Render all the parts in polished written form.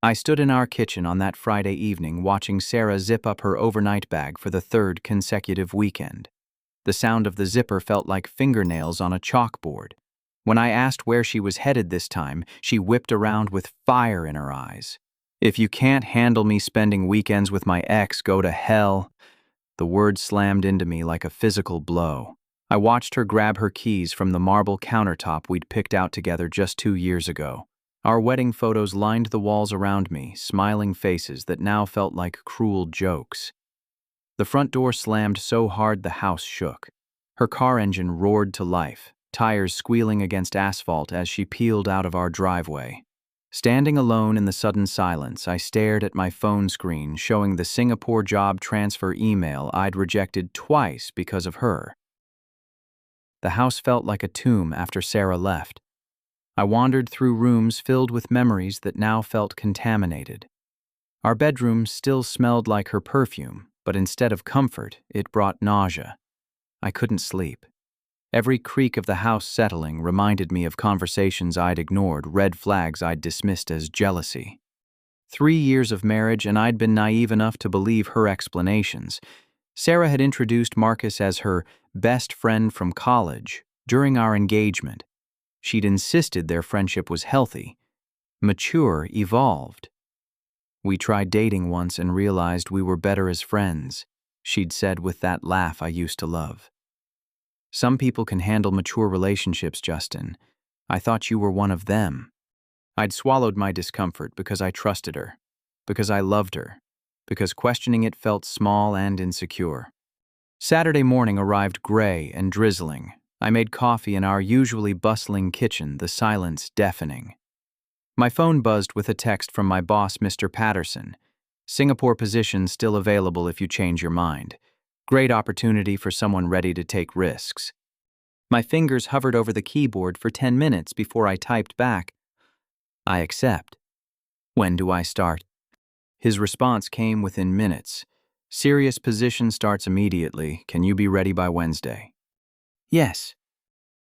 I stood in our kitchen on that Friday evening watching Sarah zip up her overnight bag for the third consecutive weekend. The sound of the zipper felt like fingernails on a chalkboard. When I asked where she was headed this time, she whipped around with fire in her eyes. "If you can't handle me spending weekends with my ex, go to hell." The word slammed into me like a physical blow. I watched her grab her keys from the marble countertop we'd picked out together just 2 years ago. Our wedding photos lined the walls around me, smiling faces that now felt like cruel jokes. The front door slammed so hard the house shook. Her car engine roared to life, tires squealing against asphalt as she peeled out of our driveway. Standing alone in the sudden silence, I stared at my phone screen showing the Singapore job transfer email I'd rejected twice because of her. The house felt like a tomb after Sarah left. I wandered through rooms filled with memories that now felt contaminated. Our bedroom still smelled like her perfume, but instead of comfort, it brought nausea. I couldn't sleep. Every creak of the house settling reminded me of conversations I'd ignored, red flags I'd dismissed as jealousy. 3 years of marriage, and I'd been naive enough to believe her explanations. Sarah had introduced Marcus as her best friend from college during our engagement. She'd insisted their friendship was healthy, mature, evolved. "We tried dating once and realized we were better as friends," she'd said with that laugh I used to love. "Some people can handle mature relationships, Justin. I thought you were one of them." I'd swallowed my discomfort because I trusted her, because I loved her, because questioning it felt small and insecure. Saturday morning arrived gray and drizzling. I made coffee in our usually bustling kitchen, the silence deafening. My phone buzzed with a text from my boss, Mr. Patterson. "Singapore position still available if you change your mind. Great opportunity for someone ready to take risks." My fingers hovered over the keyboard for 10 minutes before I typed back, "I accept. When do I start?" His response came within minutes. "Serious position starts immediately. Can you be ready by Wednesday?" "Yes."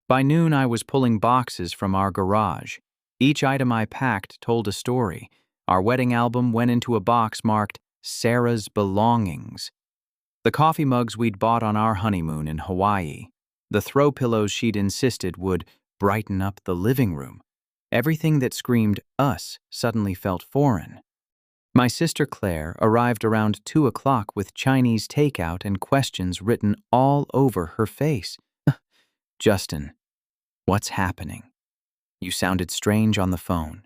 By noon, I was pulling boxes from our garage. Each item I packed told a story. Our wedding album went into a box marked Sarah's Belongings. The coffee mugs we'd bought on our honeymoon in Hawaii. The throw pillows she'd insisted would brighten up the living room. Everything that screamed us suddenly felt foreign. My sister Claire arrived around 2 o'clock with Chinese takeout and questions written all over her face. "Justin, what's happening? You sounded strange on the phone."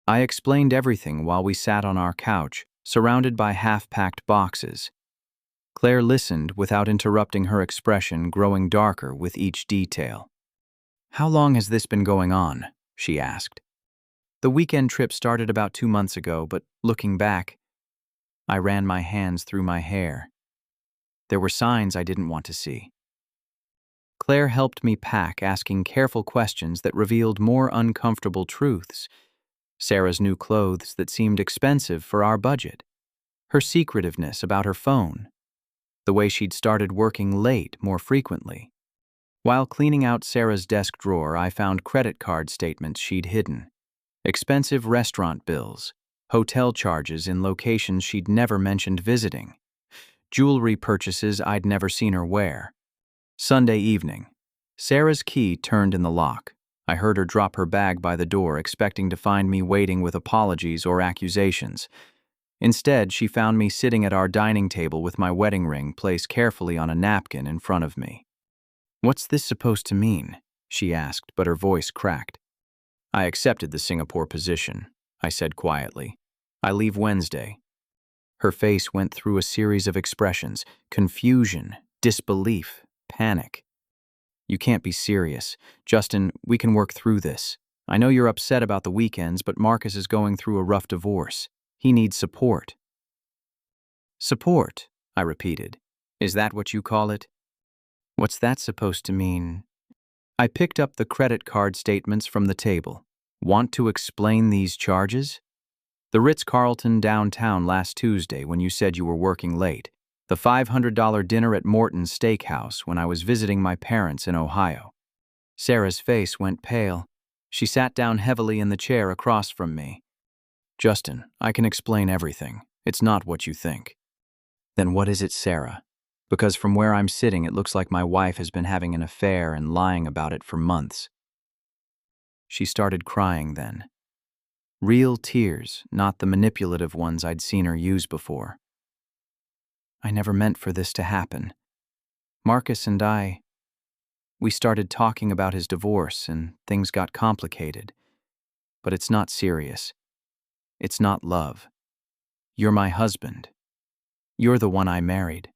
I explained everything while we sat on our couch, surrounded by half-packed boxes. Claire listened without interrupting, her expression growing darker with each detail. "How long has this been going on?" she asked. "The weekend trip started about 2 months ago, but looking back," I ran my hands through my hair. "There were signs I didn't want to see." Claire helped me pack, asking careful questions that revealed more uncomfortable truths. Sarah's new clothes that seemed expensive for our budget. Her secretiveness about her phone. The way she'd started working late more frequently. While cleaning out Sarah's desk drawer, I found credit card statements she'd hidden. Expensive restaurant bills. Hotel charges in locations she'd never mentioned visiting. Jewelry purchases I'd never seen her wear. Sunday evening. Sarah's key turned in the lock. I heard her drop her bag by the door, expecting to find me waiting with apologies or accusations. Instead, she found me sitting at our dining table with my wedding ring placed carefully on a napkin in front of me. "What's this supposed to mean?" she asked, but her voice cracked. "I accepted the Singapore position," I said quietly. "I leave Wednesday." Her face went through a series of expressions: confusion, disbelief, panic. "You can't be serious. Justin, we can work through this. I know you're upset about the weekends, but Marcus is going through a rough divorce. He needs support." "Support," I repeated. "Is that what you call it?" "What's that supposed to mean?" I picked up the credit card statements from the table. "Want to explain these charges?" "The Ritz-Carlton downtown last Tuesday when you said you were working late. The $500 dinner at Morton's Steakhouse when I was visiting my parents in Ohio." Sarah's face went pale. She sat down heavily in the chair across from me. Justin, I can explain everything. It's not what you think. Then what is it, Sarah? Because from where I'm sitting, it looks like my wife has been having an affair and lying about it for months. She started crying then. Real tears, not the manipulative ones I'd seen her use before. I never meant for this to happen. Marcus and we started talking about his divorce and things got complicated. But it's not serious. It's not love. You're my husband. You're the one I married.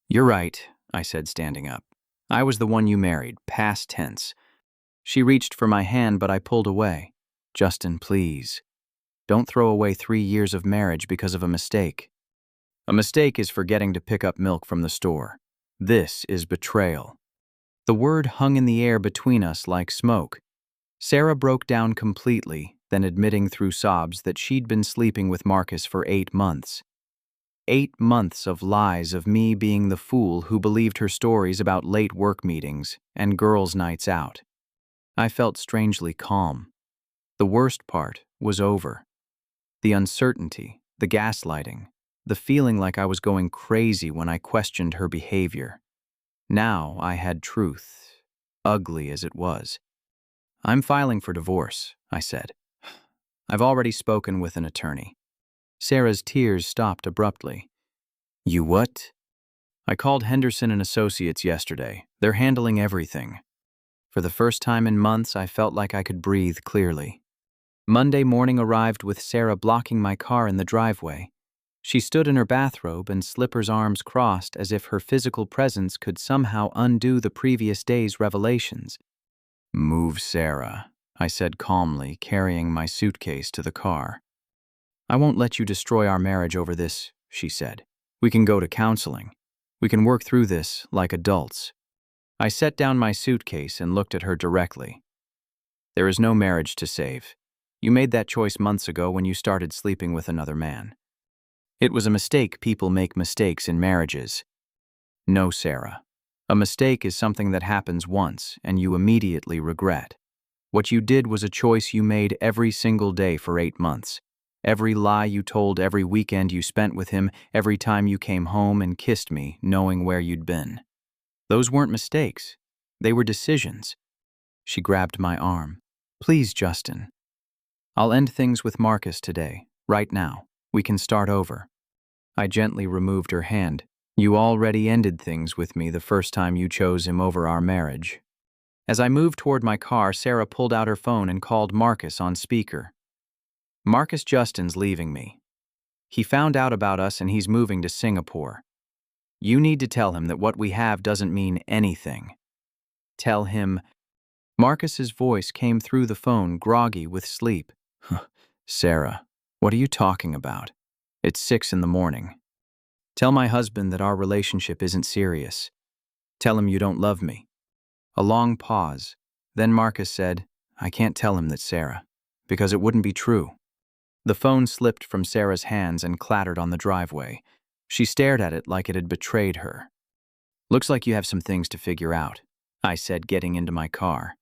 You're right, I said, standing up. I was the one you married, past tense. She reached for my hand, but I pulled away. Justin, please. Don't throw away 3 years of marriage because of a mistake. A mistake is forgetting to pick up milk from the store. This is betrayal. The word hung in the air between us like smoke. Sarah broke down completely, then admitting through sobs that she'd been sleeping with Marcus for 8 months. 8 months of lies of me being the fool who believed her stories about late work meetings and girls' nights out. I felt strangely calm. The worst part was over. The uncertainty, the gaslighting, the feeling like I was going crazy when I questioned her behavior. Now I had truth, ugly as it was. I'm filing for divorce, I said. I've already spoken with an attorney. Sarah's tears stopped abruptly. You what? I called Henderson and Associates yesterday. They're handling everything. For the first time in months, I felt like I could breathe clearly. Monday morning arrived with Sarah blocking my car in the driveway. She stood in her bathrobe and slippers, arms crossed, as if her physical presence could somehow undo the previous day's revelations. Move, Sarah, I said calmly, carrying my suitcase to the car. I won't let you destroy our marriage over this, she said. We can go to counseling. We can work through this like adults. I set down my suitcase and looked at her directly. There is no marriage to save. You made that choice months ago when you started sleeping with another man. It was a mistake. People make mistakes in marriages. No, Sarah. A mistake is something that happens once and you immediately regret. What you did was a choice you made every single day for 8 months. Every lie you told, every weekend you spent with him, every time you came home and kissed me, knowing where you'd been. Those weren't mistakes. They were decisions. She grabbed my arm. Please, Justin. I'll end things with Marcus today, right now. We can start over. I gently removed her hand. You already ended things with me the first time you chose him over our marriage. As I moved toward my car, Sarah pulled out her phone and called Marcus on speaker. Marcus, Justin's leaving me. He found out about us and he's moving to Singapore. You need to tell him that what we have doesn't mean anything. Tell him. Marcus's voice came through the phone, groggy with sleep. Sarah, what are you talking about? It's 6 a.m. Tell my husband that our relationship isn't serious. Tell him you don't love me. A long pause. Then Marcus said, I can't tell him that, Sarah, because it wouldn't be true. The phone slipped from Sarah's hands and clattered on the driveway. She stared at it like it had betrayed her. Looks like you have some things to figure out, I said, getting into my car.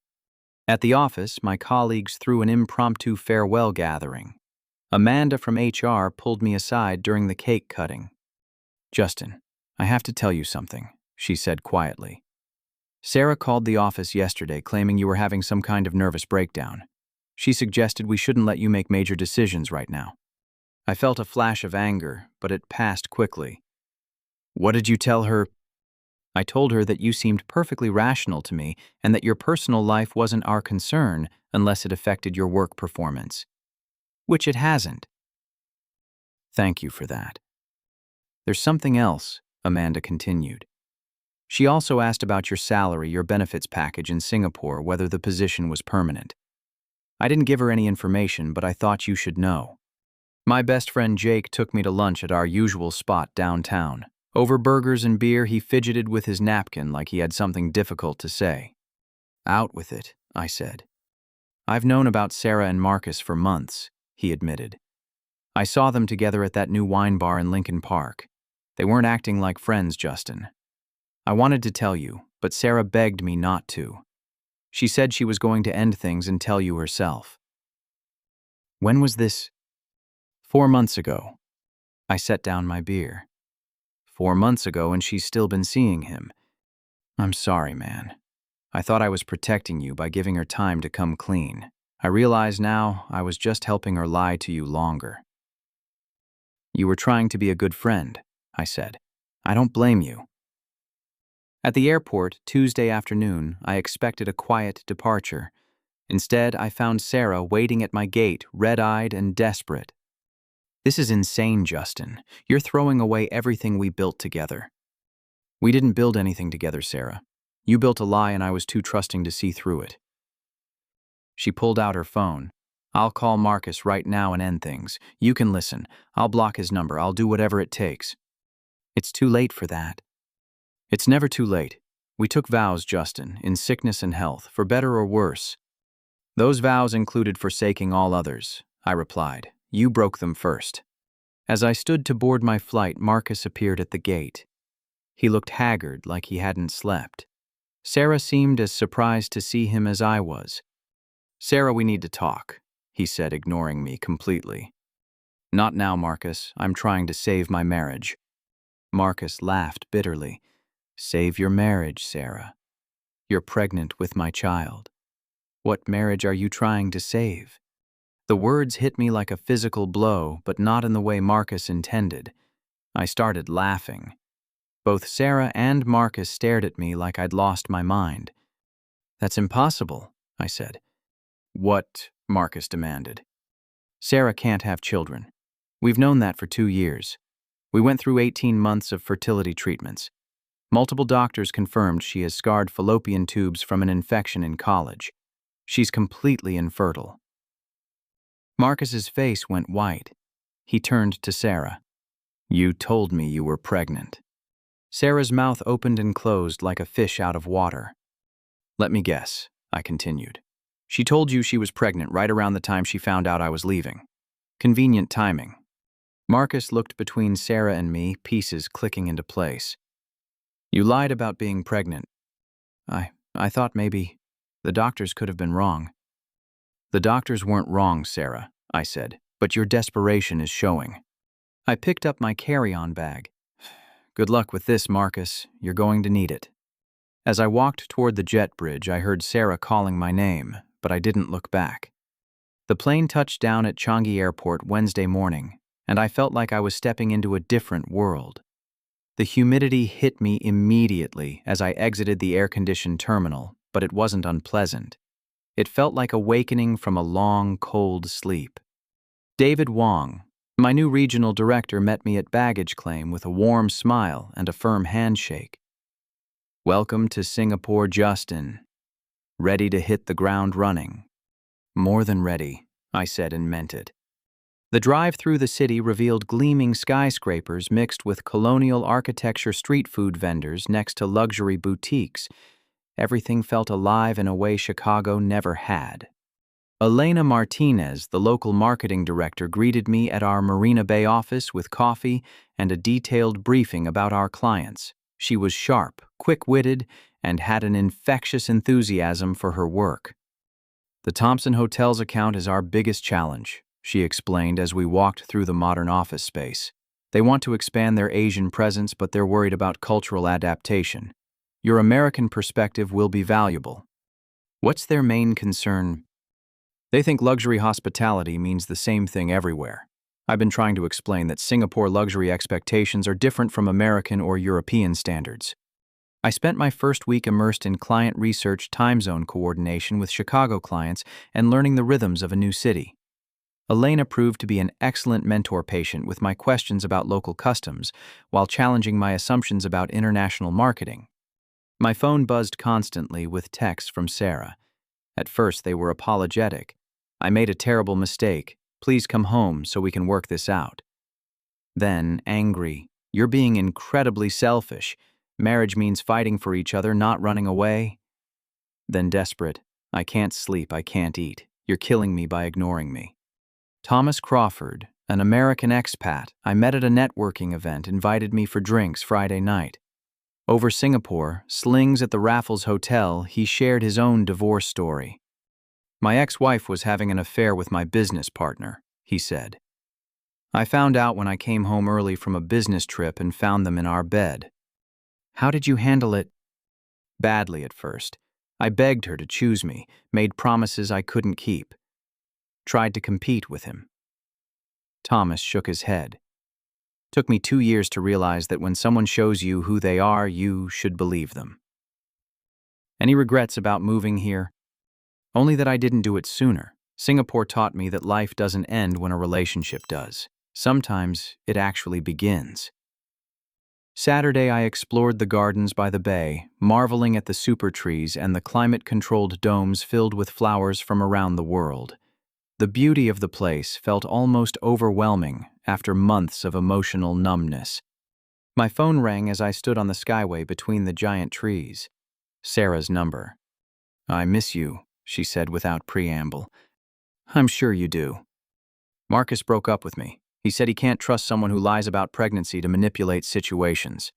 At the office, my colleagues threw an impromptu farewell gathering. Amanda from HR pulled me aside during the cake cutting. Justin, I have to tell you something, she said quietly. Sarah called the office yesterday claiming you were having some kind of nervous breakdown. She suggested we shouldn't let you make major decisions right now. I felt a flash of anger, but it passed quickly. What did you tell her? I told her that you seemed perfectly rational to me and that your personal life wasn't our concern unless it affected your work performance. Which it hasn't. Thank you for that. There's something else, Amanda continued. She also asked about your salary, your benefits package in Singapore, whether the position was permanent. I didn't give her any information, but I thought you should know. My best friend Jake took me to lunch at our usual spot downtown. Over burgers and beer, he fidgeted with his napkin like he had something difficult to say. Out with it, I said. I've known about Sarah and Marcus for months, he admitted. I saw them together at that new wine bar in Lincoln Park. They weren't acting like friends, Justin. I wanted to tell you, but Sarah begged me not to. She said she was going to end things and tell you herself. When was this? 4 months ago. I set down my beer. 4 months ago, and she's still been seeing him. I'm sorry, man. I thought I was protecting you by giving her time to come clean. I realize now I was just helping her lie to you longer. You were trying to be a good friend, I said. I don't blame you. At the airport, Tuesday afternoon, I expected a quiet departure. Instead, I found Sarah waiting at my gate, red-eyed and desperate. This is insane, Justin. You're throwing away everything we built together. We didn't build anything together, Sarah. You built a lie and I was too trusting to see through it. She pulled out her phone. I'll call Marcus right now and end things. You can listen. I'll block his number. I'll do whatever it takes. It's too late for that. It's never too late. We took vows, Justin, in sickness and health, for better or worse. Those vows included forsaking all others, I replied. You broke them first. As I stood to board my flight, Marcus appeared at the gate. He looked haggard, like he hadn't slept. Sarah seemed as surprised to see him as I was. Sarah, we need to talk, he said, ignoring me completely. Not now, Marcus. I'm trying to save my marriage. Marcus laughed bitterly. Save your marriage, Sarah. You're pregnant with my child. What marriage are you trying to save? The words hit me like a physical blow, but not in the way Marcus intended. I started laughing. Both Sarah and Marcus stared at me like I'd lost my mind. That's impossible, I said. What? Marcus demanded. Sarah can't have children. We've known that for 2 years. We went through 18 months of fertility treatments. Multiple doctors confirmed she has scarred fallopian tubes from an infection in college. She's completely infertile. Marcus's face went white. He turned to Sarah. You told me you were pregnant. Sarah's mouth opened and closed like a fish out of water. Let me guess, I continued. She told you she was pregnant right around the time she found out I was leaving. Convenient timing. Marcus looked between Sarah and me, pieces clicking into place. You lied about being pregnant. I thought maybe the doctors could have been wrong. The doctors weren't wrong, Sarah, I said, but your desperation is showing. I picked up my carry-on bag. Good luck with this, Marcus. You're going to need it. As I walked toward the jet bridge, I heard Sarah calling my name, but I didn't look back. The plane touched down at Changi Airport Wednesday morning, and I felt like I was stepping into a different world. The humidity hit me immediately as I exited the air-conditioned terminal, but it wasn't unpleasant. It felt like awakening from a long, cold sleep. David Wong, my new regional director, met me at baggage claim with a warm smile and a firm handshake. Welcome to Singapore, Justin. Ready to hit the ground running? More than ready, I said and meant it. The drive through the city revealed gleaming skyscrapers mixed with colonial architecture street food vendors next to luxury boutiques. Everything felt alive in a way Chicago never had. Elena Martinez, the local marketing director, greeted me at our Marina Bay office with coffee and a detailed briefing about our clients. She was sharp, quick-witted, and had an infectious enthusiasm for her work. The Thompson Hotel's account is our biggest challenge, she explained as we walked through the modern office space. They want to expand their Asian presence, but they're worried about cultural adaptation. Your American perspective will be valuable. What's their main concern? They think luxury hospitality means the same thing everywhere. I've been trying to explain that Singapore luxury expectations are different from American or European standards. I spent my first week immersed in client research, time zone coordination with Chicago clients, and learning the rhythms of a new city. Elena proved to be an excellent mentor-patient with my questions about local customs, while challenging my assumptions about international marketing. My phone buzzed constantly with texts from Sarah. At first, they were apologetic. I made a terrible mistake. Please come home so we can work this out. Then, angry. You're being incredibly selfish. Marriage means fighting for each other, not running away. Then desperate. I can't sleep, I can't eat. You're killing me by ignoring me. Thomas Crawford, an American expat I met at a networking event, invited me for drinks Friday night. Over Singapore, slings at the Raffles Hotel, he shared his own divorce story. My ex-wife was having an affair with my business partner, he said. I found out when I came home early from a business trip and found them in our bed. How did you handle it? Badly at first. I begged her to choose me, made promises I couldn't keep. Tried to compete with him. Thomas shook his head. Took me 2 years to realize that when someone shows you who they are, you should believe them. Any regrets about moving here? Only that I didn't do it sooner. Singapore taught me that life doesn't end when a relationship does. Sometimes it actually begins. Saturday, I explored the gardens by the bay, marveling at the super trees and the climate-controlled domes filled with flowers from around the world. The beauty of the place felt almost overwhelming after months of emotional numbness. My phone rang as I stood on the skyway between the giant trees. Sarah's number. "I miss you," she said without preamble. "I'm sure you do. Marcus broke up with me. He said he can't trust someone who lies about pregnancy to manipulate situations."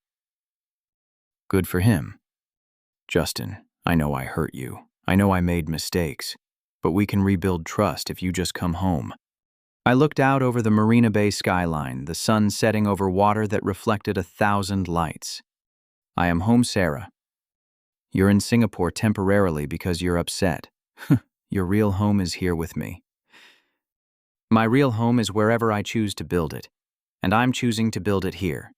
Good for him. "Justin, I know I hurt you. I know I made mistakes. But we can rebuild trust if you just come home." I looked out over the Marina Bay skyline, the sun setting over water that reflected 1,000 lights. "I am home, Sarah. You're in Singapore temporarily because you're upset. Your real home is here with me." "My real home is wherever I choose to build it, and I'm choosing to build it here."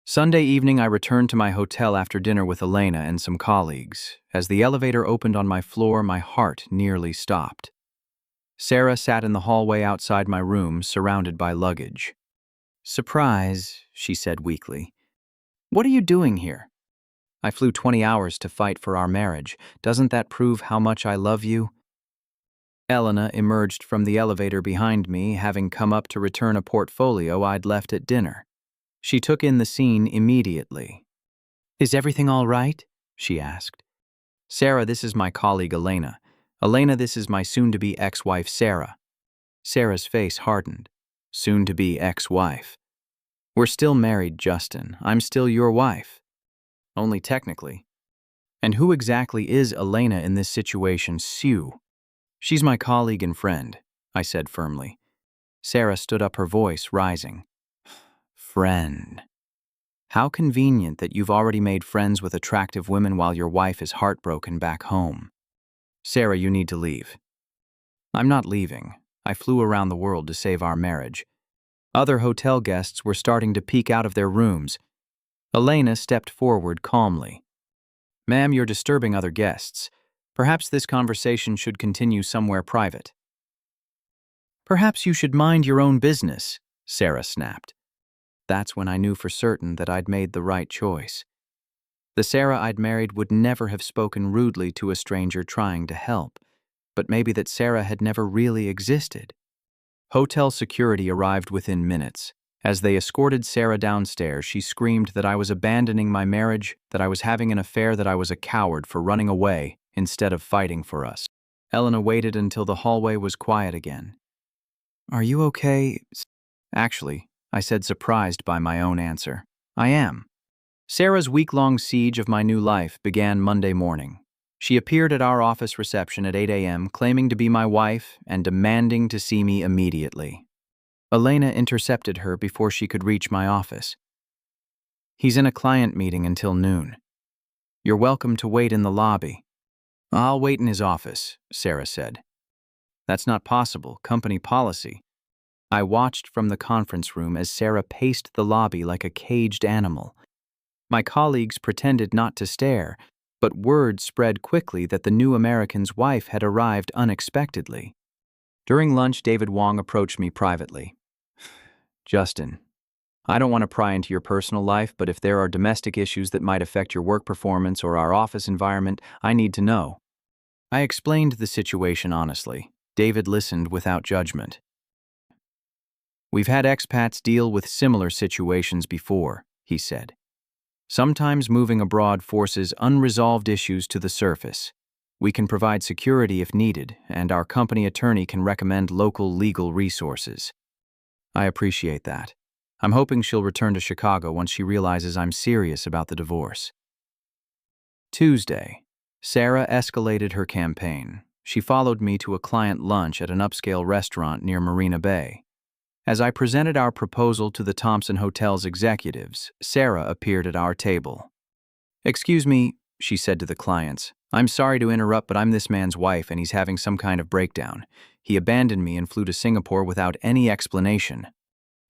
Sunday evening, I returned to my hotel after dinner with Elena and some colleagues. As the elevator opened on my floor, my heart nearly stopped. Sarah sat in the hallway outside my room, surrounded by luggage. "Surprise," she said weakly. "What are you doing here?" "I flew 20 hours to fight for our marriage. Doesn't that prove how much I love you?" Elena emerged from the elevator behind me, having come up to return a portfolio I'd left at dinner. She took in the scene immediately. "Is everything all right?" she asked. "Sarah, this is my colleague Elena. Elena, this is my soon-to-be ex-wife Sarah." Sarah's face hardened. "Soon-to-be ex-wife." "We're still married, Justin. I'm still your wife." "Only technically." "And who exactly is Elena in this situation, Sue?" "She's my colleague and friend," I said firmly. Sarah stood up, her voice rising. "Friend. How convenient that you've already made friends with attractive women while your wife is heartbroken back home. Sarah, you need to leave." "I'm not leaving. I flew around the world to save our marriage." Other hotel guests were starting to peek out of their rooms. Elena stepped forward calmly. "Ma'am, you're disturbing other guests. Perhaps this conversation should continue somewhere private." "Perhaps you should mind your own business," Sarah snapped. That's when I knew for certain that I'd made the right choice. The Sarah I'd married would never have spoken rudely to a stranger trying to help, but maybe that Sarah had never really existed. Hotel security arrived within minutes. As they escorted Sarah downstairs, she screamed that I was abandoning my marriage, that I was having an affair, that I was a coward for running away instead of fighting for us. Elena waited until the hallway was quiet again. "Are you okay?" "Actually," I said, surprised by my own answer, "I am." Sarah's week-long siege of my new life began Monday morning. She appeared at our office reception at 8 a.m., claiming to be my wife and demanding to see me immediately. Elena intercepted her before she could reach my office. "He's in a client meeting until noon. You're welcome to wait in the lobby." "I'll wait in his office," Sarah said. "That's not possible. Company policy." I watched from the conference room as Sarah paced the lobby like a caged animal. My colleagues pretended not to stare, but word spread quickly that the new American's wife had arrived unexpectedly. During lunch, David Wong approached me privately. "Justin, I don't want to pry into your personal life, but if there are domestic issues that might affect your work performance or our office environment, I need to know." I explained the situation honestly. David listened without judgment. "We've had expats deal with similar situations before," he said. "Sometimes moving abroad forces unresolved issues to the surface. We can provide security if needed, and our company attorney can recommend local legal resources." "I appreciate that. I'm hoping she'll return to Chicago once she realizes I'm serious about the divorce." Tuesday. Sarah escalated her campaign. She followed me to a client lunch at an upscale restaurant near Marina Bay. As I presented our proposal to the Thompson Hotel's executives, Sarah appeared at our table. "Excuse me," she said to the clients. "I'm sorry to interrupt, but I'm this man's wife and he's having some kind of breakdown. He abandoned me and flew to Singapore without any explanation."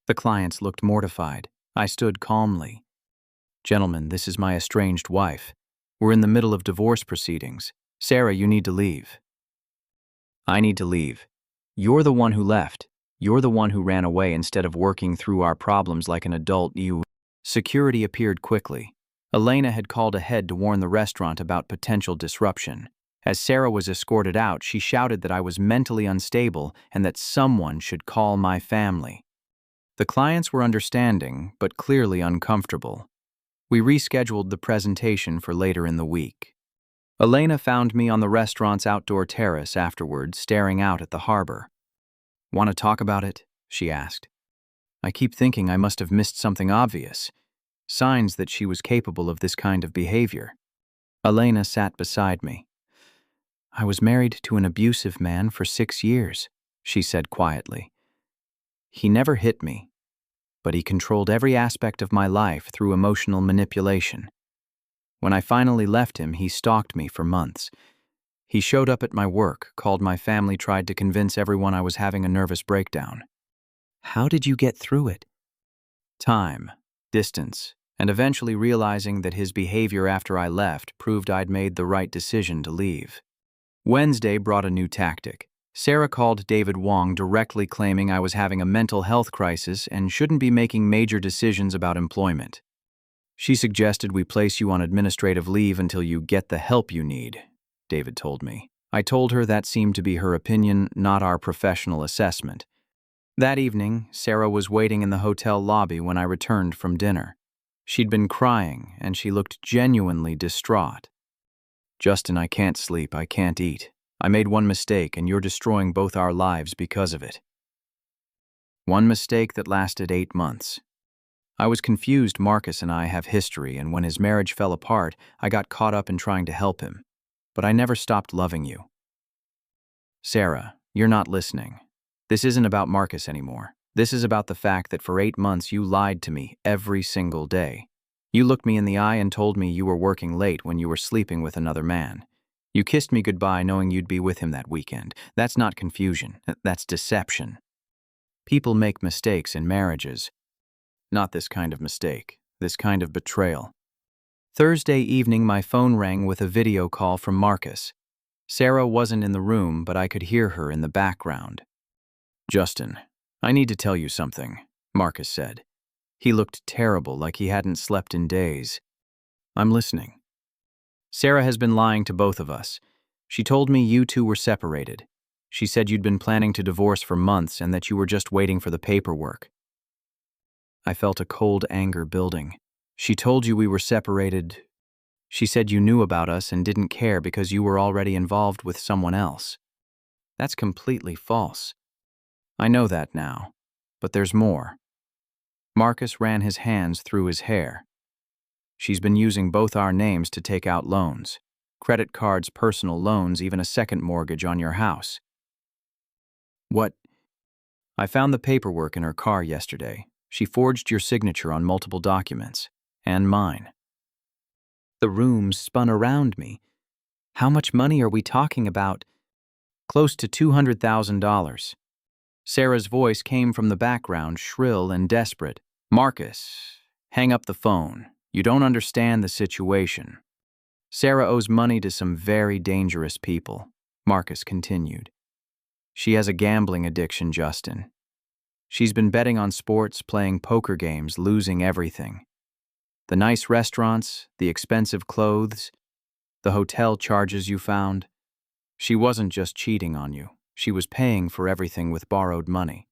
The clients looked mortified. I stood calmly. "Gentlemen, this is my estranged wife. We're in the middle of divorce proceedings. Sarah, you need to leave." "I need to leave. You're the one who left. You're the one who ran away instead of working through our problems like an adult. Security appeared quickly. Elena had called ahead to warn the restaurant about potential disruption. As Sarah was escorted out, she shouted that I was mentally unstable and that someone should call my family. The clients were understanding, but clearly uncomfortable. We rescheduled the presentation for later in the week. Elena found me on the restaurant's outdoor terrace afterward, staring out at the harbor. "Want to talk about it?" she asked. I keep thinking I must have missed something obvious. Signs that she was capable of this kind of behavior. Elena sat beside me. "I was married to an abusive man for 6 years, she said quietly. He never hit me, but he controlled every aspect of my life through emotional manipulation. When I finally left him, he stalked me for months. He showed up at my work, called my family, tried to convince everyone I was having a nervous breakdown." "How did you get through it?" "Time, distance, and eventually realizing that his behavior after I left proved I'd made the right decision to leave." Wednesday brought a new tactic. Sarah called David Wong directly claiming I was having a mental health crisis and shouldn't be making major decisions about employment. "She suggested we place you on administrative leave until you get the help you need," David told me. I told her that seemed to be her opinion, not our professional assessment. That evening, Sarah was waiting in the hotel lobby when I returned from dinner. She'd been crying, and she looked genuinely distraught. "Justin, I can't sleep, I can't eat. I made one mistake, and you're destroying both our lives because of it." One mistake that lasted 8 months. I was confused. Marcus and I have history, and when his marriage fell apart, I got caught up in trying to help him. But I never stopped loving you. "Sarah, you're not listening. This isn't about Marcus anymore. This is about the fact that for 8 months you lied to me every single day. You looked me in the eye and told me you were working late when you were sleeping with another man. You kissed me goodbye knowing you'd be with him that weekend. That's not confusion. That's deception. People make mistakes in marriages. Not this kind of mistake. This kind of betrayal." Thursday evening, my phone rang with a video call from Marcus. Sarah wasn't in the room, but I could hear her in the background. "Justin, I need to tell you something," Marcus said. He looked terrible, like he hadn't slept in days. "I'm listening." "Sarah has been lying to both of us. She told me you two were separated. She said you'd been planning to divorce for months and that you were just waiting for the paperwork." I felt a cold anger building. "She told you we were separated. She said you knew about us and didn't care because you were already involved with someone else." That's completely false. I know that now, but there's more. Marcus ran his hands through his hair. "She's been using both our names to take out loans. Credit cards, personal loans, even a second mortgage on your house." "What?" "I found the paperwork in her car yesterday. She forged your signature on multiple documents, and mine." The room spun around me. "How much money are we talking about?" "Close to $200,000. Sarah's voice came from the background, shrill and desperate. "Marcus, hang up the phone. You don't understand the situation. Sarah owes money to some very dangerous people," Marcus continued. "She has a gambling addiction, Justin. She's been betting on sports, playing poker games, losing everything. The nice restaurants, the expensive clothes, the hotel charges you found. She wasn't just cheating on you. She was paying for everything with borrowed money."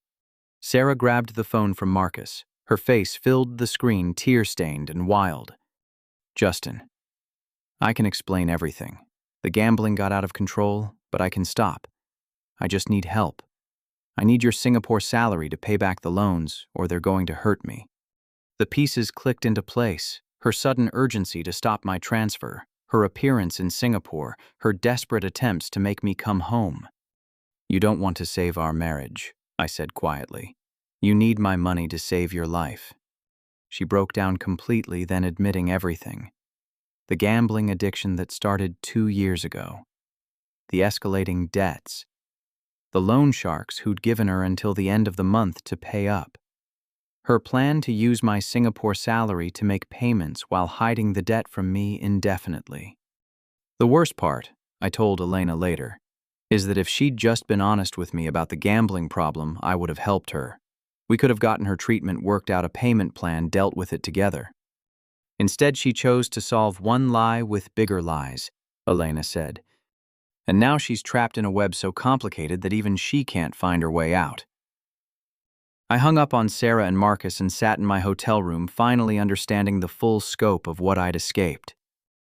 Sarah grabbed the phone from Marcus. Her face filled the screen, tear-stained and wild. "Justin, I can explain everything. The gambling got out of control, but I can stop. I just need help. I need your Singapore salary to pay back the loans, or they're going to hurt me." The pieces clicked into place. Her sudden urgency to stop my transfer, her appearance in Singapore, her desperate attempts to make me come home. "You don't want to save our marriage," I said quietly. You need my money to save your life." She broke down completely, then admitting everything. The gambling addiction that started 2 years ago. The escalating debts. The loan sharks who'd given her until the end of the month to pay up. Her plan to use my Singapore salary to make payments while hiding the debt from me indefinitely. The worst part, I told Elena later, is that if she'd just been honest with me about the gambling problem, I would have helped her. We could have gotten her treatment, worked out a payment plan, dealt with it together. Instead, she chose to solve one lie with bigger lies, Elena said. And now she's trapped in a web so complicated that even she can't find her way out. I hung up on Sarah and Marcus and sat in my hotel room, finally understanding the full scope of what I'd escaped.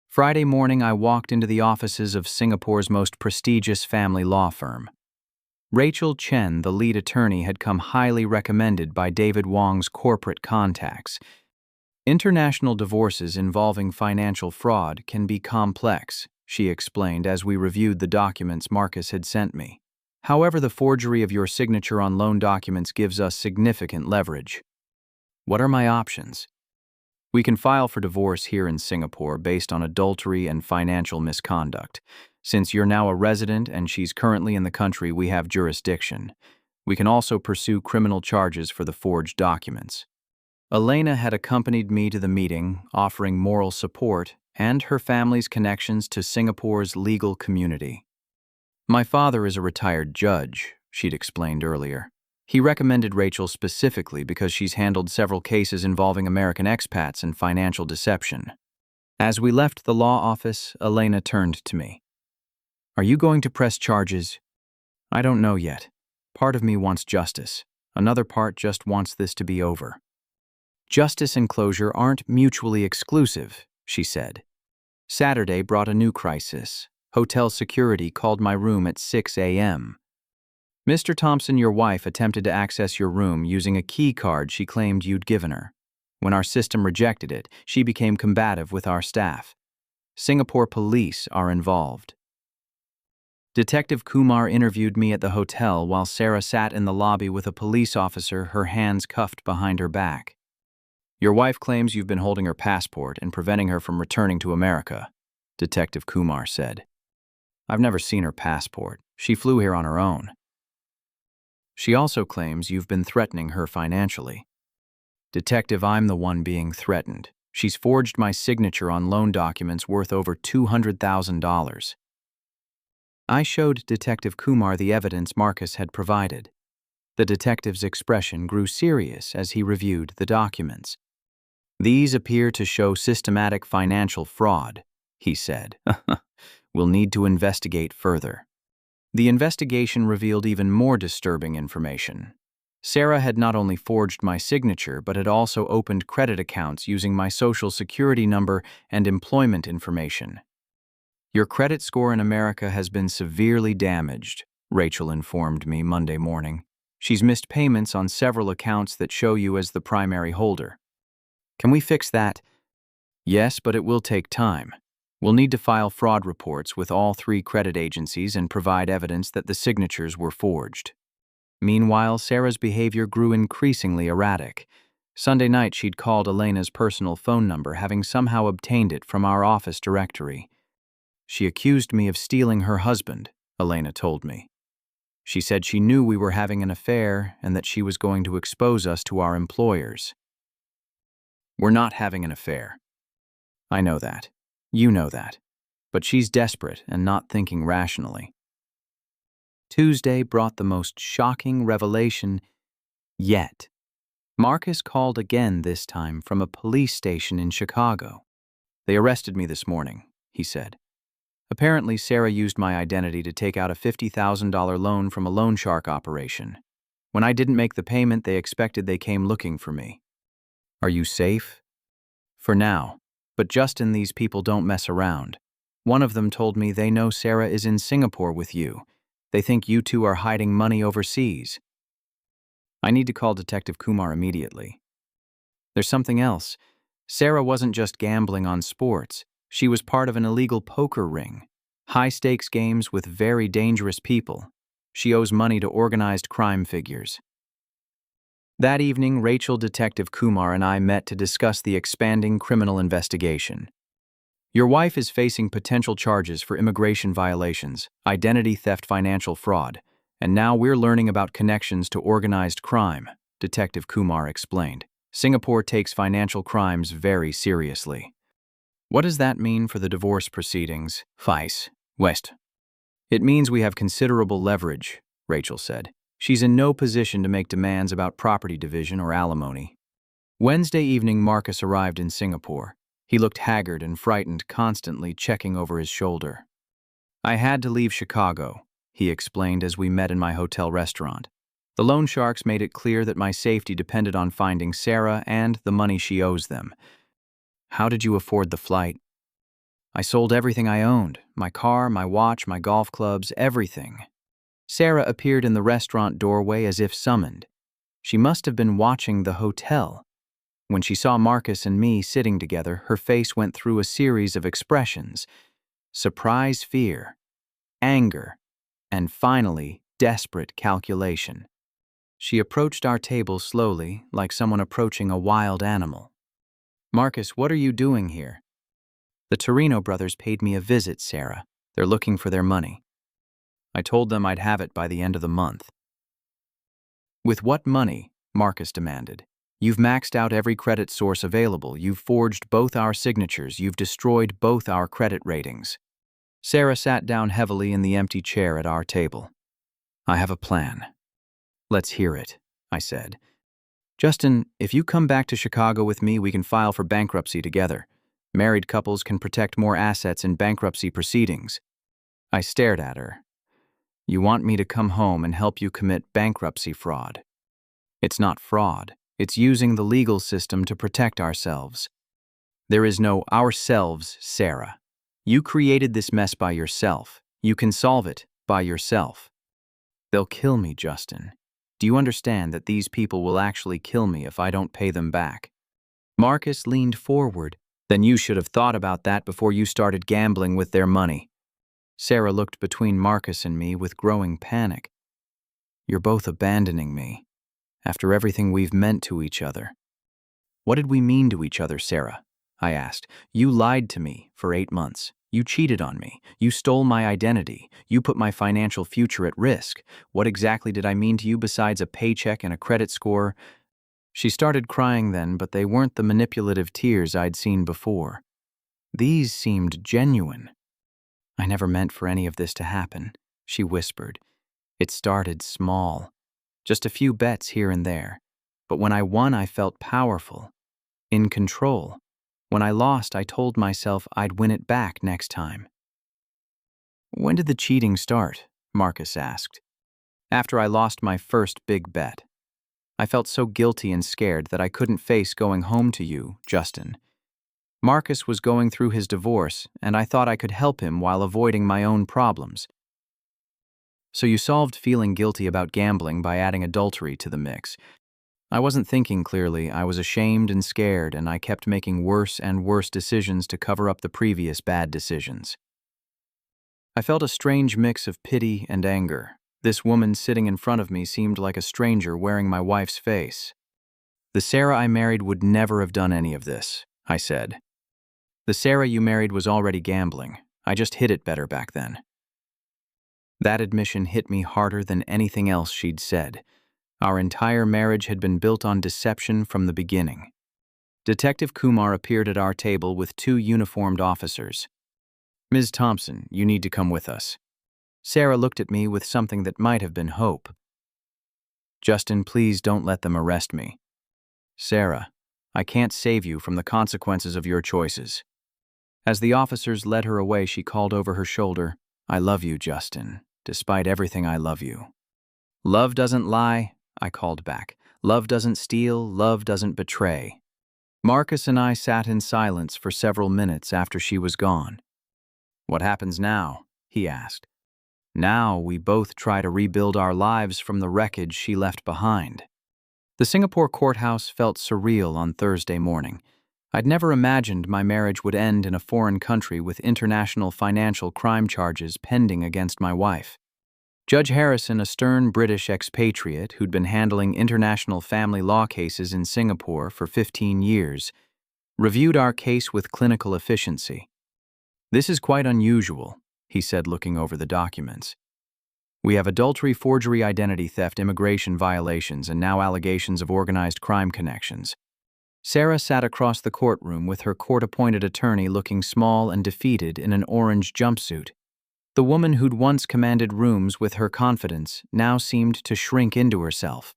Friday morning, I walked into the offices of Singapore's most prestigious family law firm. Rachel Chen, the lead attorney, had come highly recommended by David Wong's corporate contacts. International divorces involving financial fraud can be complex, she explained as we reviewed the documents Marcus had sent me. However, the forgery of your signature on loan documents gives us significant leverage. What are my options? We can file for divorce here in Singapore based on adultery and financial misconduct. Since you're now a resident and she's currently in the country, we have jurisdiction. We can also pursue criminal charges for the forged documents. Elena had accompanied me to the meeting, offering moral support and her family's connections to Singapore's legal community. My father is a retired judge, she'd explained earlier. He recommended Rachel specifically because she's handled several cases involving American expats and financial deception. As we left the law office, Elena turned to me. Are you going to press charges? I don't know yet. Part of me wants justice. Another part just wants this to be over. Justice and closure aren't mutually exclusive, she said. Saturday brought a new crisis. Hotel security called my room at 6 a.m. Mr. Thompson, your wife, attempted to access your room using a key card she claimed you'd given her. When our system rejected it, she became combative with our staff. Singapore police are involved. Detective Kumar interviewed me at the hotel while Sarah sat in the lobby with a police officer, her hands cuffed behind her back. Your wife claims you've been holding her passport and preventing her from returning to America, Detective Kumar said. I've never seen her passport. She flew here on her own. She also claims you've been threatening her financially. Detective, I'm the one being threatened. She's forged my signature on loan documents worth over $200,000. I showed Detective Kumar the evidence Marcus had provided. The detective's expression grew serious as he reviewed the documents. These appear to show systematic financial fraud, he said. We'll need to investigate further. The investigation revealed even more disturbing information. Sarah had not only forged my signature, but had also opened credit accounts using my social security number and employment information. Your credit score in America has been severely damaged, Rachel informed me Monday morning. She's missed payments on several accounts that show you as the primary holder. Can we fix that? Yes, but it will take time. We'll need to file fraud reports with all 3 credit agencies and provide evidence that the signatures were forged. Meanwhile, Sarah's behavior grew increasingly erratic. Sunday night, she'd called Elena's personal phone number, having somehow obtained it from our office directory. She accused me of stealing her husband, Elena told me. She said she knew we were having an affair and that she was going to expose us to our employers. We're not having an affair. I know that. You know that. But she's desperate and not thinking rationally. Tuesday brought the most shocking revelation yet. Marcus called again, this time from a police station in Chicago. They arrested me this morning, he said. Apparently, Sarah used my identity to take out a $50,000 loan from a loan shark operation. When I didn't make the payment, they expected they came looking for me. Are you safe? For now. But Justin, these people don't mess around. One of them told me they know Sarah is in Singapore with you. They think you two are hiding money overseas. I need to call Detective Kumar immediately. There's something else. Sarah wasn't just gambling on sports. She was part of an illegal poker ring. High-stakes games with very dangerous people. She owes money to organized crime figures. That evening, Rachel, Detective Kumar, and I met to discuss the expanding criminal investigation. Your wife is facing potential charges for immigration violations, identity theft, financial fraud, and now we're learning about connections to organized crime, Detective Kumar explained. Singapore takes financial crimes very seriously. What does that mean for the divorce proceedings? Vice West. It means we have considerable leverage, Rachel said. She's in no position to make demands about property division or alimony. Wednesday evening, Marcus arrived in Singapore. He looked haggard and frightened, constantly checking over his shoulder. I had to leave Chicago, he explained as we met in my hotel restaurant. The loan sharks made it clear that my safety depended on finding Sarah and the money she owes them. How did you afford the flight? I sold everything I owned, my car, my watch, my golf clubs, everything. Sarah appeared in the restaurant doorway as if summoned. She must have been watching the hotel. When she saw Marcus and me sitting together, her face went through a series of expressions: surprise, fear, anger, and finally, desperate calculation. She approached our table slowly, like someone approaching a wild animal. Marcus, what are you doing here? The Torino brothers paid me a visit, Sarah. They're looking for their money. I told them I'd have it by the end of the month. With what money? Marcus demanded. You've maxed out every credit source available. You've forged both our signatures. You've destroyed both our credit ratings. Sarah sat down heavily in the empty chair at our table. I have a plan. Let's hear it, I said. Justin, if you come back to Chicago with me, we can file for bankruptcy together. Married couples can protect more assets in bankruptcy proceedings. I stared at her. You want me to come home and help you commit bankruptcy fraud? It's not fraud. It's using the legal system to protect ourselves. There is no ourselves, Sarah. You created this mess by yourself. You can solve it by yourself. They'll kill me, Justin. Do you understand that these people will actually kill me if I don't pay them back? Marcus leaned forward. Then you should have thought about that before you started gambling with their money. Sarah looked between Marcus and me with growing panic. You're both abandoning me, after everything we've meant to each other. What did we mean to each other, Sarah? I asked. You lied to me for 8 months. You cheated on me. You stole my identity. You put my financial future at risk. What exactly did I mean to you besides a paycheck and a credit score? She started crying then, but they weren't the manipulative tears I'd seen before. These seemed genuine. I never meant for any of this to happen, she whispered. It started small, just a few bets here and there. But when I won, I felt powerful, in control. When I lost, I told myself I'd win it back next time. When did the cheating start? Marcus asked. After I lost my first big bet. I felt so guilty and scared that I couldn't face going home to you, Justin. Marcus was going through his divorce, and I thought I could help him while avoiding my own problems. So you solved feeling guilty about gambling by adding adultery to the mix. I wasn't thinking clearly. I was ashamed and scared, and I kept making worse and worse decisions to cover up the previous bad decisions. I felt a strange mix of pity and anger. This woman sitting in front of me seemed like a stranger wearing my wife's face. The Sarah I married would never have done any of this, I said. The Sarah you married was already gambling. I just hid it better back then. That admission hit me harder than anything else she'd said. Our entire marriage had been built on deception from the beginning. Detective Kumar appeared at our table with 2 uniformed officers. Ms. Thompson, you need to come with us. Sarah looked at me with something that might have been hope. Justin, please don't let them arrest me. Sarah, I can't save you from the consequences of your choices. As the officers led her away, she called over her shoulder, I love you, Justin. Despite everything, I love you. Love doesn't lie, I called back. Love doesn't steal, love doesn't betray. Marcus and I sat in silence for several minutes after she was gone. What happens now? He asked. Now we both try to rebuild our lives from the wreckage she left behind. The Singapore courthouse felt surreal on Thursday morning. I'd never imagined my marriage would end in a foreign country with international financial crime charges pending against my wife. Judge Harrison, a stern British expatriate who'd been handling international family law cases in Singapore for 15 years, reviewed our case with clinical efficiency. "This is quite unusual," he said, looking over the documents. "We have adultery, forgery, identity theft, immigration violations, and now allegations of organized crime connections." Sarah sat across the courtroom with her court-appointed attorney looking small and defeated in an orange jumpsuit. The woman who'd once commanded rooms with her confidence now seemed to shrink into herself.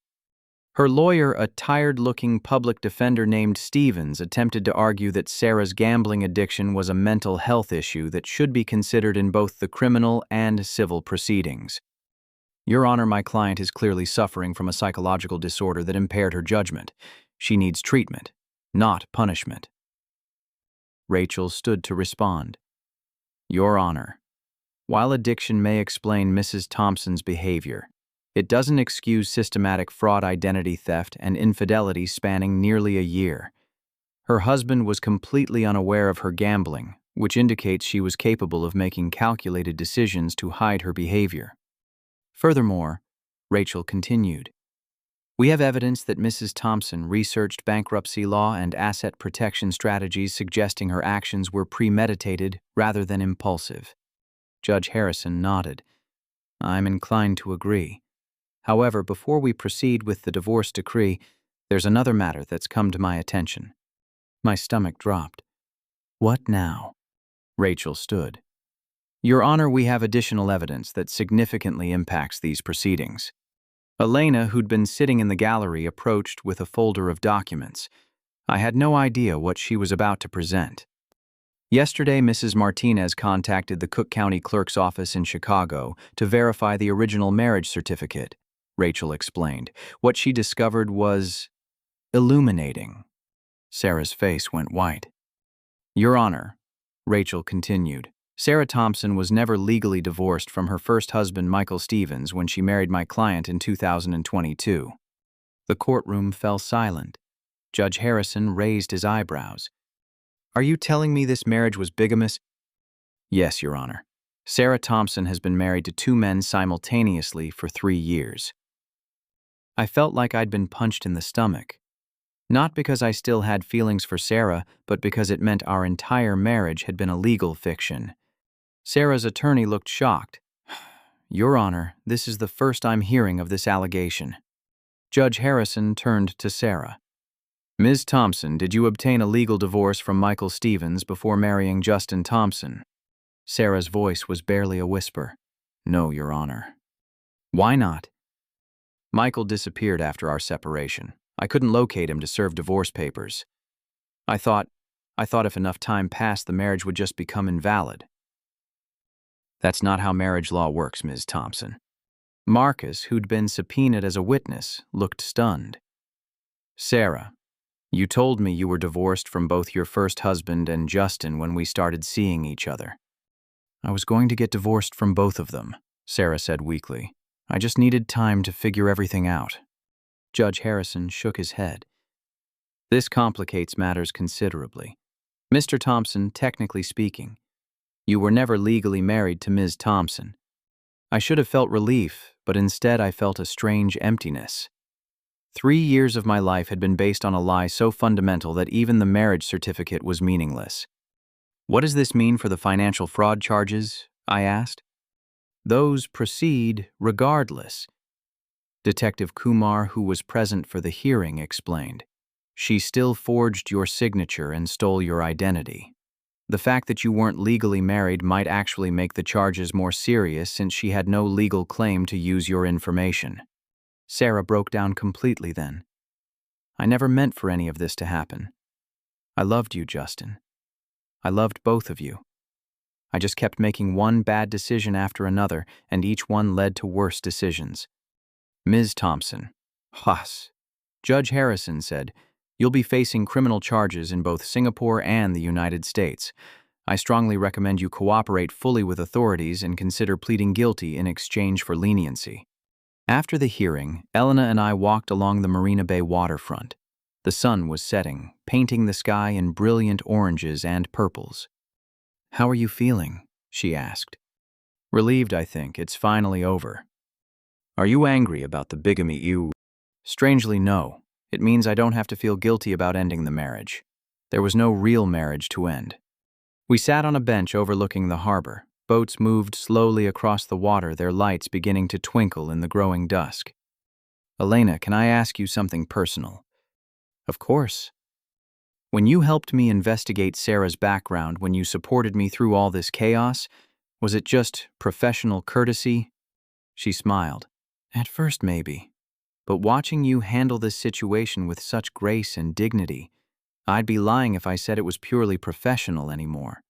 Her lawyer, a tired-looking public defender named Stevens, attempted to argue that Sarah's gambling addiction was a mental health issue that should be considered in both the criminal and civil proceedings. "Your Honor, my client is clearly suffering from a psychological disorder that impaired her judgment. She needs treatment, not punishment." Rachel stood to respond. "Your Honor, while addiction may explain Mrs. Thompson's behavior, it doesn't excuse systematic fraud, identity theft, and infidelity spanning nearly a year. Her husband was completely unaware of her gambling, which indicates she was capable of making calculated decisions to hide her behavior. Furthermore," Rachel continued, "we have evidence that Mrs. Thompson researched bankruptcy law and asset protection strategies suggesting her actions were premeditated rather than impulsive." Judge Harrison nodded. "I'm inclined to agree. However, before we proceed with the divorce decree, there's another matter that's come to my attention." My stomach dropped. "What now?" Rachel stood. "Your Honor, we have additional evidence that significantly impacts these proceedings." Elena, who'd been sitting in the gallery, approached with a folder of documents. I had no idea what she was about to present. "Yesterday, Mrs. Martinez contacted the Cook County Clerk's office in Chicago to verify the original marriage certificate," Rachel explained. "What she discovered was illuminating." Sarah's face went white. "Your Honor," Rachel continued, "Sarah Thompson was never legally divorced from her first husband, Michael Stevens, when she married my client in 2022. The courtroom fell silent. Judge Harrison raised his eyebrows. "Are you telling me this marriage was bigamous?" "Yes, Your Honor. Sarah Thompson has been married to 2 men simultaneously for 3 years." I felt like I'd been punched in the stomach. Not because I still had feelings for Sarah, but because it meant our entire marriage had been a legal fiction. Sarah's attorney looked shocked. "Your Honor, this is the first I'm hearing of this allegation." Judge Harrison turned to Sarah. "Ms. Thompson, did you obtain a legal divorce from Michael Stevens before marrying Justin Thompson?" Sarah's voice was barely a whisper. "No, Your Honor." "Why not?" "Michael disappeared after our separation. I couldn't locate him to serve divorce papers. I thought if enough time passed, the marriage would just become invalid." "That's not how marriage law works, Ms. Thompson." Marcus, who'd been subpoenaed as a witness, looked stunned. "Sarah, you told me you were divorced from both your first husband and Justin when we started seeing each other." "I was going to get divorced from both of them," Sarah said weakly. "I just needed time to figure everything out." Judge Harrison shook his head. "This complicates matters considerably. Mr. Thompson, technically speaking, you were never legally married to Ms. Thompson. I should have felt relief, but instead I felt a strange emptiness. 3 years of my life had been based on a lie so fundamental that even the marriage certificate was meaningless." "What does this mean for the financial fraud charges?" I asked. "Those proceed regardless." Detective Kumar, who was present for the hearing, explained. "She still forged your signature and stole your identity. The fact that you weren't legally married might actually make the charges more serious since she had no legal claim to use your information." Sarah broke down completely then. "I never meant for any of this to happen. I loved you, Justin. I loved both of you. I just kept making one bad decision after another, and each one led to worse decisions." "Ms. Thompson." "Haas." Judge Harrison said, "You'll be facing criminal charges in both Singapore and the United States. I strongly recommend you cooperate fully with authorities and consider pleading guilty in exchange for leniency." After the hearing, Elena and I walked along the Marina Bay waterfront. The sun was setting, painting the sky in brilliant oranges and purples. "How are you feeling?" she asked. "Relieved, I think. It's finally over." Are you angry about the bigamy you? Strangely, no. It means I don't have to feel guilty about ending the marriage. There was no real marriage to end. We sat on a bench overlooking the harbor. Boats moved slowly across the water, their lights beginning to twinkle in the growing dusk. Elena, can I ask you something personal? Of course. When you helped me investigate Sarah's background, when you supported me through all this chaos, was it just professional courtesy? She smiled. At first, maybe. But watching you handle this situation with such grace and dignity, I'd be lying if I said it was purely professional anymore.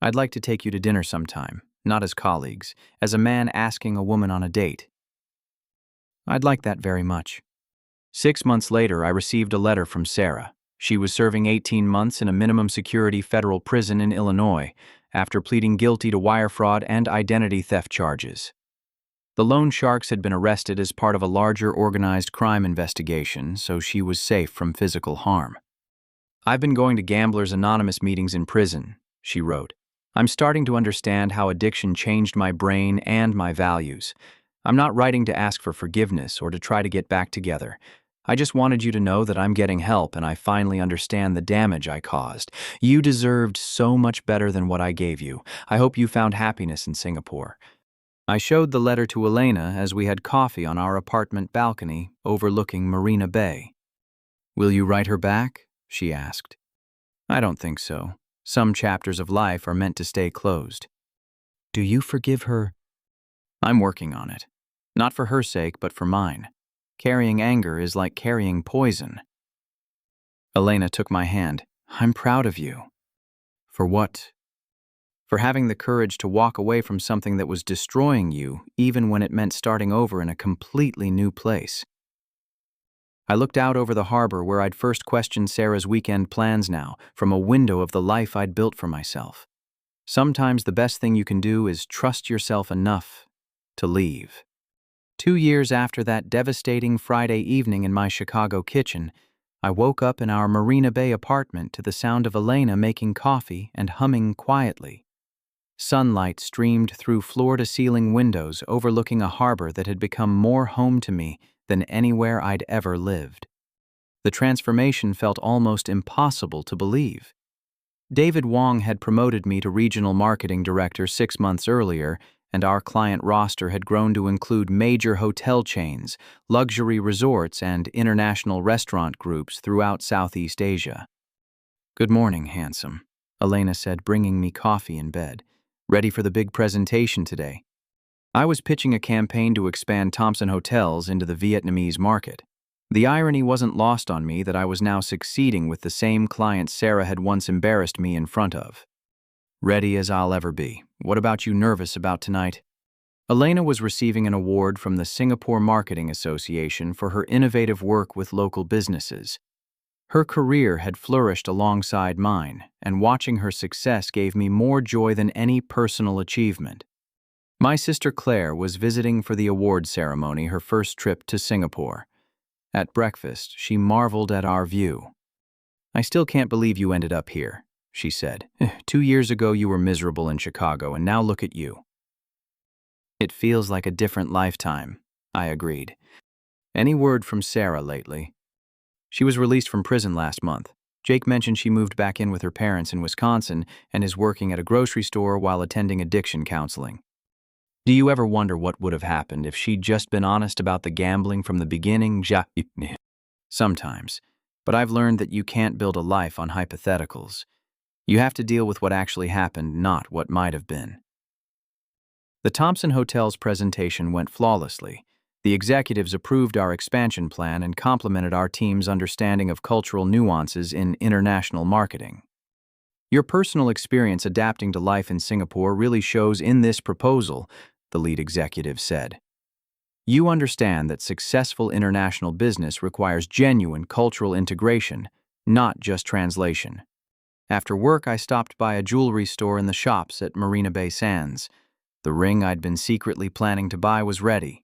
I'd like to take you to dinner sometime, not as colleagues, as a man asking a woman on a date. I'd like that very much. 6 months later, I received a letter from Sarah. She was serving 18 months in a minimum security federal prison in Illinois after pleading guilty to wire fraud and identity theft charges. The loan sharks had been arrested as part of a larger organized crime investigation, so she was safe from physical harm. I've been going to Gamblers Anonymous meetings in prison, she wrote. I'm starting to understand how addiction changed my brain and my values. I'm not writing to ask for forgiveness or to try to get back together. I just wanted you to know that I'm getting help and I finally understand the damage I caused. You deserved so much better than what I gave you. I hope you found happiness in Singapore. I showed the letter to Elena as we had coffee on our apartment balcony overlooking Marina Bay. Will you write her back? She asked. I don't think so. Some chapters of life are meant to stay closed. Do you forgive her? I'm working on it. Not for her sake, but for mine. Carrying anger is like carrying poison. Elena took my hand. I'm proud of you. For what? For having the courage to walk away from something that was destroying you, even when it meant starting over in a completely new place. I looked out over the harbor where I'd first questioned Sarah's weekend plans now, from a window of the life I'd built for myself. Sometimes the best thing you can do is trust yourself enough to leave. 2 years after that devastating Friday evening in my Chicago kitchen, I woke up in our Marina Bay apartment to the sound of Elena making coffee and humming quietly. Sunlight streamed through floor-to-ceiling windows overlooking a harbor that had become more home to me than anywhere I'd ever lived. The transformation felt almost impossible to believe. David Wong had promoted me to regional marketing director 6 months earlier, and our client roster had grown to include major hotel chains, luxury resorts, and international restaurant groups throughout Southeast Asia. Good morning, handsome, Elena said, bringing me coffee in bed. Ready for the big presentation today? I was pitching a campaign to expand Thompson Hotels into the Vietnamese market. The irony wasn't lost on me that I was now succeeding with the same clients Sarah had once embarrassed me in front of. Ready as I'll ever be. What about you nervous about tonight? Elena was receiving an award from the Singapore Marketing Association for her innovative work with local businesses. Her career had flourished alongside mine, and watching her success gave me more joy than any personal achievement. My sister Claire was visiting for the award ceremony, her first trip to Singapore. At breakfast, she marveled at our view. I still can't believe you ended up here, she said. 2 years ago you were miserable in Chicago, and now look at you. It feels like a different lifetime, I agreed. Any word from Sarah lately? She was released from prison last month. Jake mentioned she moved back in with her parents in Wisconsin and is working at a grocery store while attending addiction counseling. Do you ever wonder what would have happened if she'd just been honest about the gambling from the beginning? Sometimes. But I've learned that you can't build a life on hypotheticals. You have to deal with what actually happened, not what might have been. The Thompson Hotel's presentation went flawlessly. The executives approved our expansion plan and complimented our team's understanding of cultural nuances in international marketing. Your personal experience adapting to life in Singapore really shows in this proposal, the lead executive said. You understand that successful international business requires genuine cultural integration, not just translation. After work, I stopped by a jewelry store in the shops at Marina Bay Sands. The ring I'd been secretly planning to buy was ready.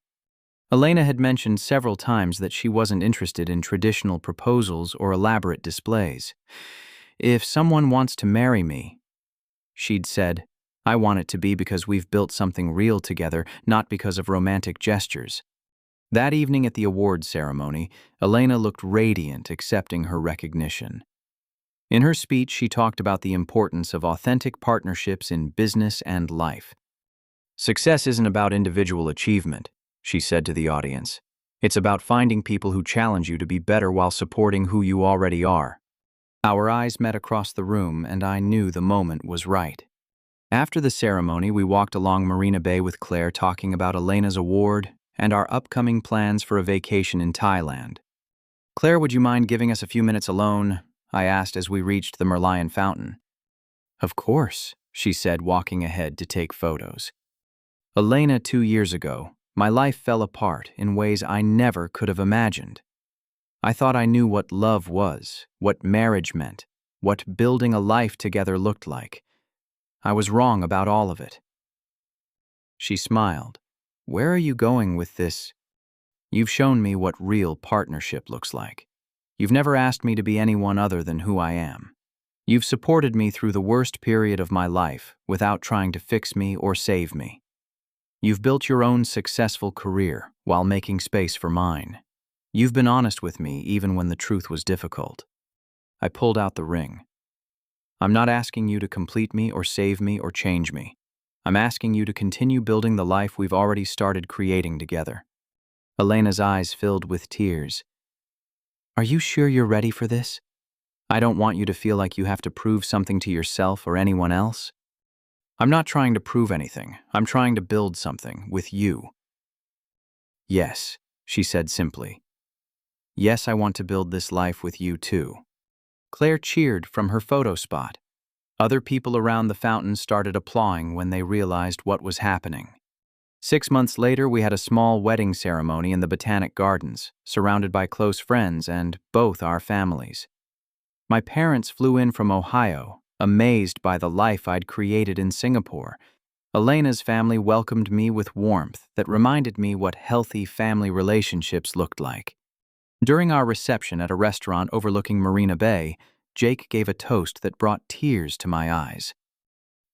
Elena had mentioned several times that she wasn't interested in traditional proposals or elaborate displays. If someone wants to marry me, she'd said, I want it to be because we've built something real together, not because of romantic gestures. That evening at the awards ceremony, Elena looked radiant, accepting her recognition. In her speech, she talked about the importance of authentic partnerships in business and life. "Success isn't about individual achievement," she said to the audience. "It's about finding people who challenge you to be better while supporting who you already are." Our eyes met across the room, and I knew the moment was right. After the ceremony, we walked along Marina Bay with Claire, talking about Elena's award and our upcoming plans for a vacation in Thailand. "Claire, would you mind giving us a few minutes alone?" I asked as we reached the Merlion fountain. "Of course," she said, walking ahead to take photos. "Elena, 2 years ago, my life fell apart in ways I never could have imagined. I thought I knew what love was, what marriage meant, what building a life together looked like. I was wrong about all of it." She smiled. "Where are you going with this? You've shown me what real partnership looks like. You've never asked me to be anyone other than who I am. You've supported me through the worst period of my life without trying to fix me or save me. You've built your own successful career while making space for mine. You've been honest with me even when the truth was difficult." I pulled out the ring. "I'm not asking you to complete me or save me or change me. I'm asking you to continue building the life we've already started creating together." Elena's eyes filled with tears. "Are you sure you're ready for this? I don't want you to feel like you have to prove something to yourself or anyone else." "I'm not trying to prove anything. I'm trying to build something with you." "Yes," she said simply. "Yes, I want to build this life with you too." Claire cheered from her photo spot. Other people around the fountain started applauding when they realized what was happening. 6 months later, we had a small wedding ceremony in the Botanic Gardens, surrounded by close friends and both our families. My parents flew in from Ohio, amazed by the life I'd created in Singapore. Elena's family welcomed me with warmth that reminded me what healthy family relationships looked like. During our reception at a restaurant overlooking Marina Bay, Jake gave a toast that brought tears to my eyes.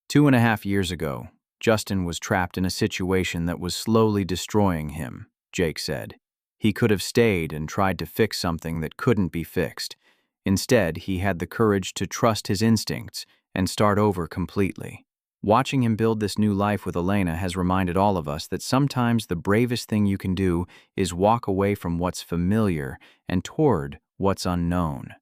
2.5 years ago, Justin was trapped in a situation that was slowly destroying him, Jake said. He could have stayed and tried to fix something that couldn't be fixed. Instead, he had the courage to trust his instincts and start over completely. Watching him build this new life with Elena has reminded all of us that sometimes the bravest thing you can do is walk away from what's familiar and toward what's unknown.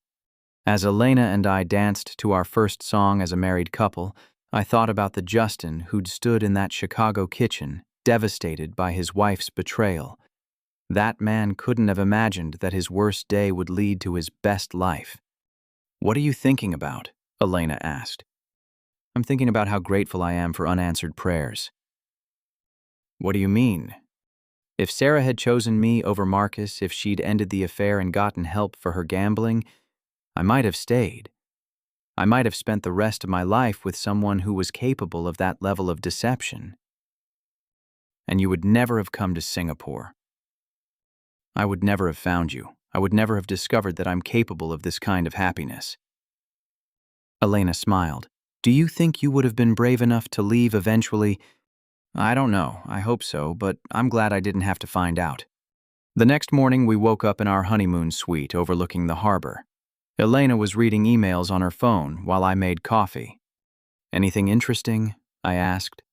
As Elena and I danced to our first song as a married couple, I thought about the Justin who'd stood in that Chicago kitchen, devastated by his wife's betrayal. That man couldn't have imagined that his worst day would lead to his best life. "What are you thinking about?" Elena asked. "I'm thinking about how grateful I am for unanswered prayers." "What do you mean?" "If Sarah had chosen me over Marcus, if she'd ended the affair and gotten help for her gambling, I might have stayed. I might have spent the rest of my life with someone who was capable of that level of deception. And you would never have come to Singapore. I would never have found you. I would never have discovered that I'm capable of this kind of happiness." Elena smiled. "Do you think you would have been brave enough to leave eventually?" "I don't know. I hope so, but I'm glad I didn't have to find out." The next morning, we woke up in our honeymoon suite overlooking the harbor. Elena was reading emails on her phone while I made coffee. "Anything interesting?" I asked.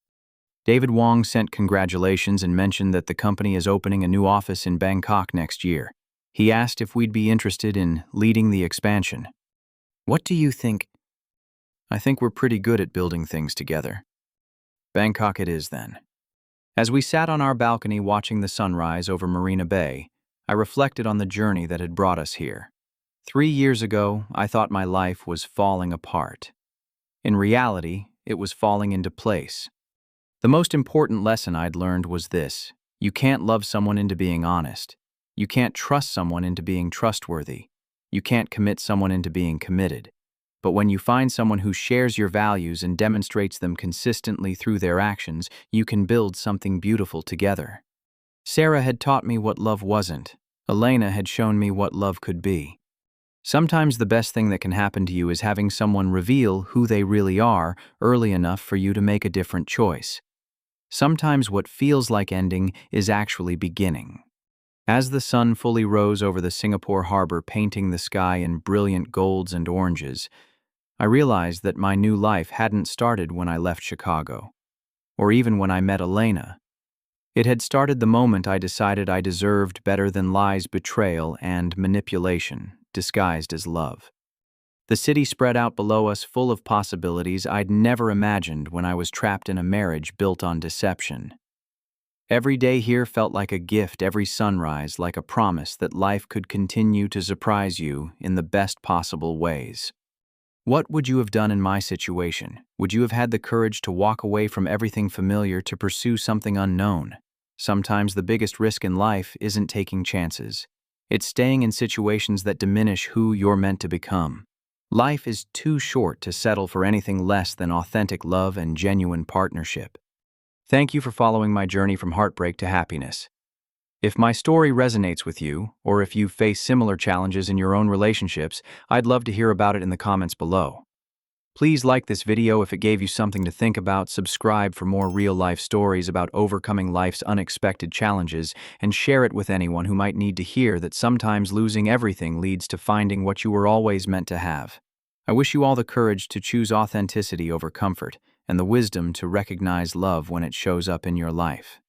"David Wong sent congratulations and mentioned that the company is opening a new office in Bangkok next year. He asked if we'd be interested in leading the expansion." "What do you think?" "I think we're pretty good at building things together." "Bangkok it is then." As we sat on our balcony watching the sunrise over Marina Bay, I reflected on the journey that had brought us here. 3 years ago, I thought my life was falling apart. In reality, it was falling into place. The most important lesson I'd learned was this: you can't love someone into being honest. You can't trust someone into being trustworthy. You can't commit someone into being committed. But when you find someone who shares your values and demonstrates them consistently through their actions, you can build something beautiful together. Sarah had taught me what love wasn't. Elena had shown me what love could be. Sometimes the best thing that can happen to you is having someone reveal who they really are early enough for you to make a different choice. Sometimes what feels like ending is actually beginning. As the sun fully rose over the Singapore harbor, painting the sky in brilliant golds and oranges, I realized that my new life hadn't started when I left Chicago, or even when I met Elena. It had started the moment I decided I deserved better than lies, betrayal, and manipulation, disguised as love. The city spread out below us, full of possibilities I'd never imagined when I was trapped in a marriage built on deception. Every day here felt like a gift, every sunrise like a promise that life could continue to surprise you in the best possible ways. What would you have done in my situation? Would you have had the courage to walk away from everything familiar to pursue something unknown? Sometimes the biggest risk in life isn't taking chances. It's staying in situations that diminish who you're meant to become. Life is too short to settle for anything less than authentic love and genuine partnership. Thank you for following my journey from heartbreak to happiness. If my story resonates with you, or if you face similar challenges in your own relationships, I'd love to hear about it in the comments below. Please like this video if it gave you something to think about, subscribe for more real-life stories about overcoming life's unexpected challenges, and share it with anyone who might need to hear that sometimes losing everything leads to finding what you were always meant to have. I wish you all the courage to choose authenticity over comfort, and the wisdom to recognize love when it shows up in your life.